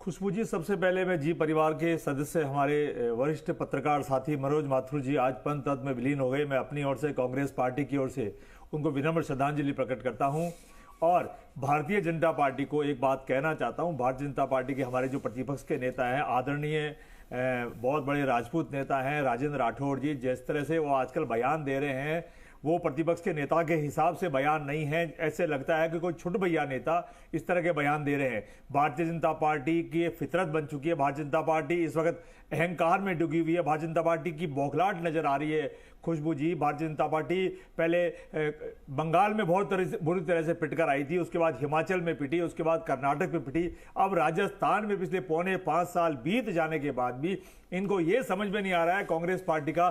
खुशबू जी, सबसे पहले मैं जी परिवार के सदस्य हमारे वरिष्ठ पत्रकार साथी मनोज माथुर जी आज पंथ तत्व में विलीन हो गए। मैं अपनी ओर से, कांग्रेस पार्टी की ओर से उनको विनम्र श्रद्धांजलि प्रकट करता हूं और भारतीय जनता पार्टी को एक बात कहना चाहता हूं। भारतीय जनता पार्टी के हमारे जो प्रतिपक्ष के नेता हैं, आदरणीय बहुत बड़े राजपूत नेता हैं राजेंद्र राठौड़ जी, जिस तरह से वो आजकल बयान दे रहे हैं वो प्रतिपक्ष के नेता के हिसाब से बयान नहीं है। ऐसे लगता है कि कोई छुट भैया नेता इस तरह के बयान दे रहे हैं। भारतीय जनता पार्टी की फितरत बन चुकी है। भारतीय जनता पार्टी इस वक्त अहंकार में डूबी हुई है। भारतीय जनता पार्टी की बौखलाहट नजर आ रही है। खुशबू जी, भारतीय जनता पार्टी पहले बंगाल में बहुत बुरी तरह से पिटकर आई थी, उसके बाद हिमाचल में पिटी, उसके बाद कर्नाटक में पिटी, अब राजस्थान में पिछले पौने 5 साल बीत जाने के बाद भी इनको यह समझ में नहीं आ रहा है कांग्रेस पार्टी का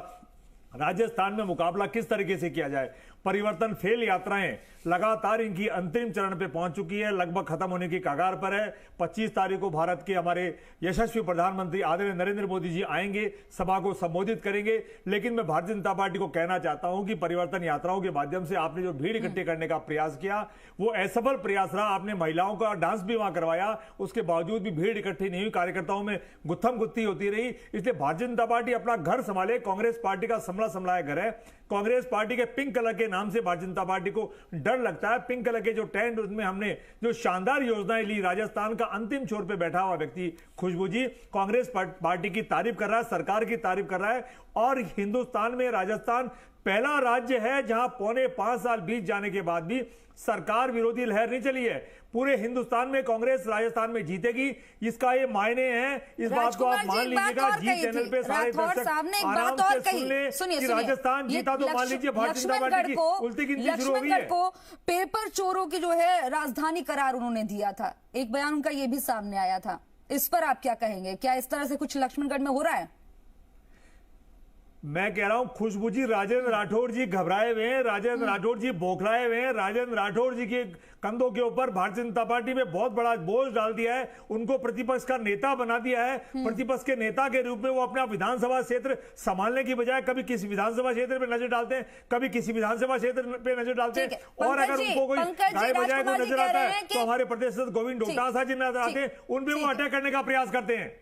राजस्थान में मुकाबला किस तरीके से किया जाए। परिवर्तन फेल यात्राएं लगातार इनकी अंतिम चरण पे पहुंच चुकी है, लगभग खत्म होने की कगार पर है। 25 तारीख को भारत के हमारे यशस्वी प्रधानमंत्री आदरणीय नरेंद्र मोदी जी आएंगे, सभा को संबोधित करेंगे। लेकिन मैं भारतीय जनता पार्टी को कहना चाहता हूं कि परिवर्तन यात्राओं के माध्यम से आपने जो भीड़ इकट्ठी करने का प्रयास किया वो असफल प्रयास रहा। आपने महिलाओं का डांस भी वहां करवाया, उसके बावजूद भी भीड़ इकट्ठी नहीं हुई, कार्यकर्ताओं में गुत्थम गुत्थी होती रही। इसलिए भारतीय जनता पार्टी अपना घर संभाले। कांग्रेस पार्टी का संभला घर है। कांग्रेस पार्टी के पिंक कलर के नाम से भारतीय जनता पार्टी को डर लगता है। पिंक कलर के जो टेंट, उसमें हमने जो शानदार योजनाएं ली, राजस्थान का अंतिम छोर पे बैठा हुआ व्यक्ति खुशबू जी कांग्रेस पार्टी की तारीफ कर रहा है, सरकार की तारीफ कर रहा है। और हिंदुस्तान में राजस्थान पहला राज्य है जहां पौने 5 साल बीत जाने के बाद भी सरकार विरोधी लहर नहीं चली है। पूरे हिंदुस्तान में कांग्रेस राजस्थान में जीतेगी, इसका ये मायने हैं। इस बात को आप मान लीजिएगा। जी चैनल पे सारे दर्शक आराम से सुन ले कि राजस्थान जीता तो मान लीजिए भारतीय जनता पार्टी की उल्टी गिनती शुरू हो गई है। को पेपर चोरों की जो है राजधानी करार उन्होंने दिया था, एक बयान उनका ये भी सामने आया था। इस पर आप क्या कहेंगे? क्या इस तरह से कुछ लक्ष्मणगढ़ में हो रहा है? मैं कह रहा हूं खुशबू जी, राजेंद्र राठौड़ जी घबराए हुए हैं, राजेंद्र राठौड़ जी बौखलाए हुए हैं। राजेंद्र राठौड़ जी के कंधों के ऊपर भारतीय जनता पार्टी में बहुत बड़ा बोझ डाल दिया है, उनको प्रतिपक्ष का नेता बना दिया है। प्रतिपक्ष के नेता के रूप में वो अपना विधानसभा क्षेत्र संभालने की बजाय कभी किसी विधानसभा क्षेत्र पे नजर डालते हैं, कभी किसी विधानसभा क्षेत्र पे नजर डालते हैं। और अगर उनको कोई गाय बजाय को नजर आता है तो हमारे प्रदेश गोविंद डोटासरा जी नजर आते हैं, उनपे वो अटैक करने का प्रयास करते हैं।